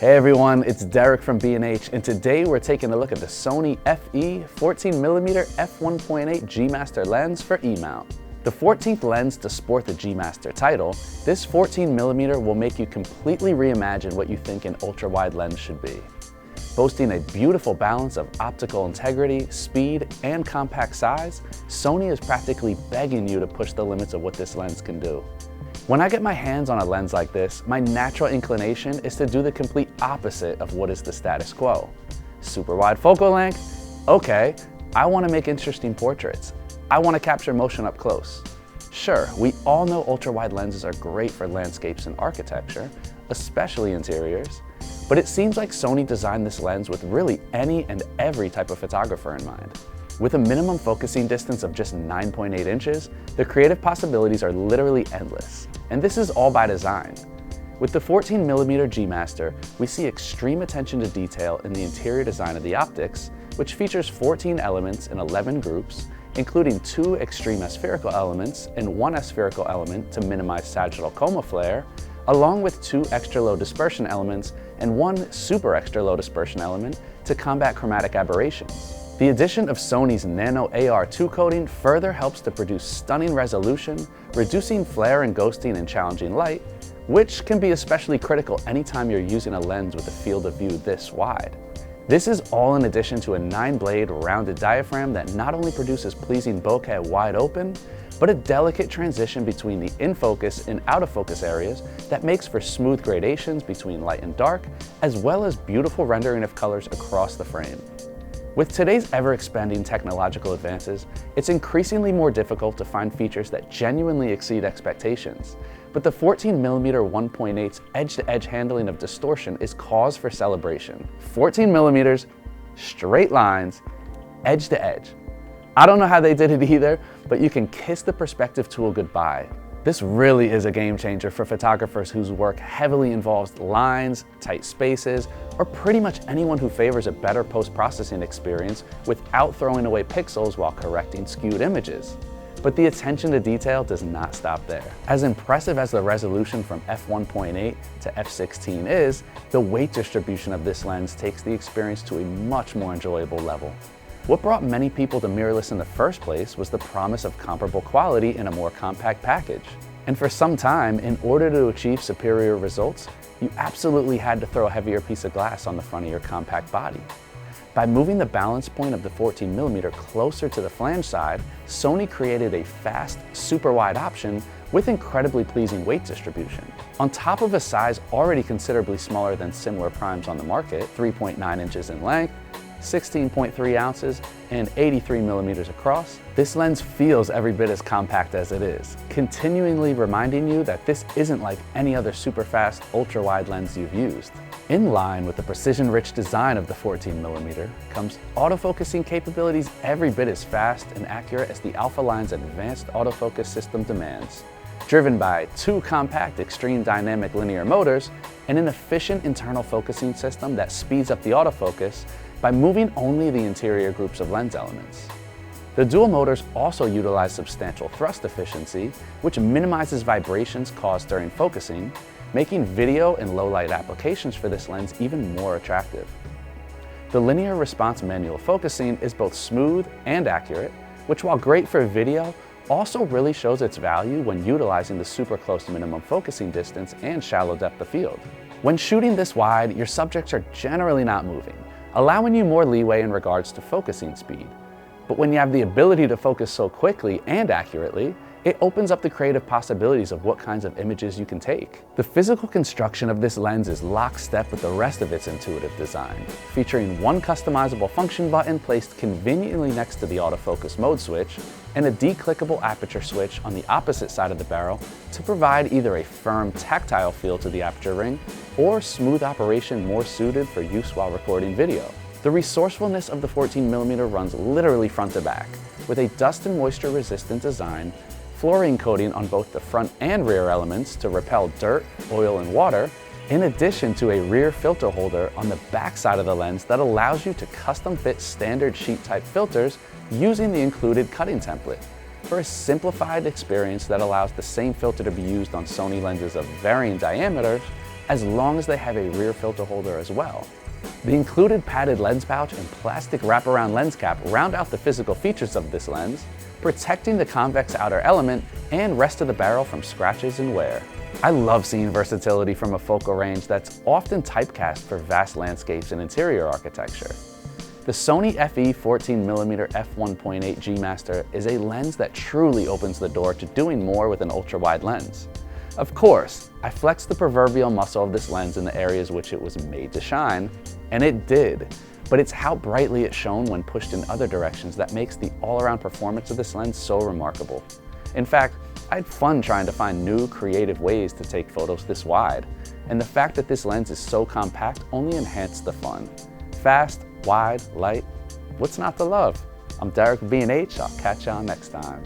Hey everyone, it's Derek from B&H, and today we're taking a look at the Sony FE 14mm f1.8 G-Master lens for E-mount. The 14th lens to sport the G-Master title, this 14mm will make you completely reimagine what you think an ultra-wide lens should be. Boasting a beautiful balance of optical integrity, speed, and compact size, Sony is practically begging you to push the limits of what this lens can do. When I get my hands on a lens like this, my natural inclination is to do the complete opposite of what is the status quo. Super wide focal length? Okay, I want to make interesting portraits. I want to capture motion up close. Sure, we all know ultra-wide lenses are great for landscapes and architecture, especially interiors, but it seems like Sony designed this lens with really any and every type of photographer in mind. With a minimum focusing distance of just 9.8 inches, the creative possibilities are literally endless. And this is all by design. With the 14mm G-Master, we see extreme attention to detail in the interior design of the optics, which features 14 elements in 11 groups, including 2 extreme aspherical elements and 1 aspherical element to minimize sagittal coma flare, along with 2 extra low dispersion elements and 1 super extra low dispersion element to combat chromatic aberrations. The addition of Sony's Nano AR2 coating further helps to produce stunning resolution, reducing flare and ghosting in challenging light, which can be especially critical anytime you're using a lens with a field of view this wide. This is all in addition to a 9-blade rounded diaphragm that not only produces pleasing bokeh wide open, but a delicate transition between the in-focus and out-of-focus areas that makes for smooth gradations between light and dark, as well as beautiful rendering of colors across the frame. With today's ever-expanding technological advances, it's increasingly more difficult to find features that genuinely exceed expectations. But the 14mm 1.8's edge-to-edge handling of distortion is cause for celebration. 14mm, straight lines, edge-to-edge. I don't know how they did it either, but you can kiss the perspective tool goodbye. This really is a game changer for photographers whose work heavily involves lines, tight spaces, or pretty much anyone who favors a better post-processing experience without throwing away pixels while correcting skewed images. But the attention to detail does not stop there. As impressive as the resolution from f1.8 to f16 is, the weight distribution of this lens takes the experience to a much more enjoyable level. What brought many people to mirrorless in the first place was the promise of comparable quality in a more compact package. And for some time, in order to achieve superior results, you absolutely had to throw a heavier piece of glass on the front of your compact body. By moving the balance point of the 14mm closer to the flange side, Sony created a fast, super wide option with incredibly pleasing weight distribution. On top of a size already considerably smaller than similar primes on the market, 3.9 inches in length, 16.3 ounces, and 83mm across, this lens feels every bit as compact as it is, continually reminding you that this isn't like any other super fast, ultra-wide lens you've used. In line with the precision-rich design of the 14mm comes autofocusing capabilities every bit as fast and accurate as the Alpha line's advanced autofocus system demands. Driven by 2 compact extreme dynamic linear motors and an efficient internal focusing system that speeds up the autofocus by moving only the interior groups of lens elements. The dual motors also utilize substantial thrust efficiency, which minimizes vibrations caused during focusing, making video and low light applications for this lens even more attractive. The linear response manual focusing is both smooth and accurate, which while great for video, also really shows its value when utilizing the super close minimum focusing distance and shallow depth of field. When shooting this wide, your subjects are generally not moving, allowing you more leeway in regards to focusing speed. But when you have the ability to focus so quickly and accurately, it opens up the creative possibilities of what kinds of images you can take. The physical construction of this lens is lockstep with the rest of its intuitive design, featuring 1 customizable function button placed conveniently next to the autofocus mode switch, and a declickable aperture switch on the opposite side of the barrel to provide either a firm tactile feel to the aperture ring or smooth operation more suited for use while recording video. The resourcefulness of the 14mm runs literally front to back, with a dust and moisture resistant design, fluorine coating on both the front and rear elements to repel dirt, oil, and water, in addition to a rear filter holder on the back side of the lens that allows you to custom fit standard sheet type filters using the included cutting template for a simplified experience that allows the same filter to be used on Sony lenses of varying diameters as long as they have a rear filter holder as well. The included padded lens pouch and plastic wraparound lens cap round out the physical features of this lens, protecting the convex outer element and rest of the barrel from scratches and wear. I love seeing versatility from a focal range that's often typecast for vast landscapes and interior architecture. The Sony FE 14mm f1.8 G-Master is a lens that truly opens the door to doing more with an ultra-wide lens. Of course, I flexed the proverbial muscle of this lens in the areas which it was made to shine, and it did. But it's how brightly it shone when pushed in other directions that makes the all-around performance of this lens so remarkable. In fact, I had fun trying to find new, creative ways to take photos this wide, and the fact that this lens is so compact only enhanced the fun. Fast, wide, light, what's not to love? I'm Derek with B&H, I'll catch y'all next time.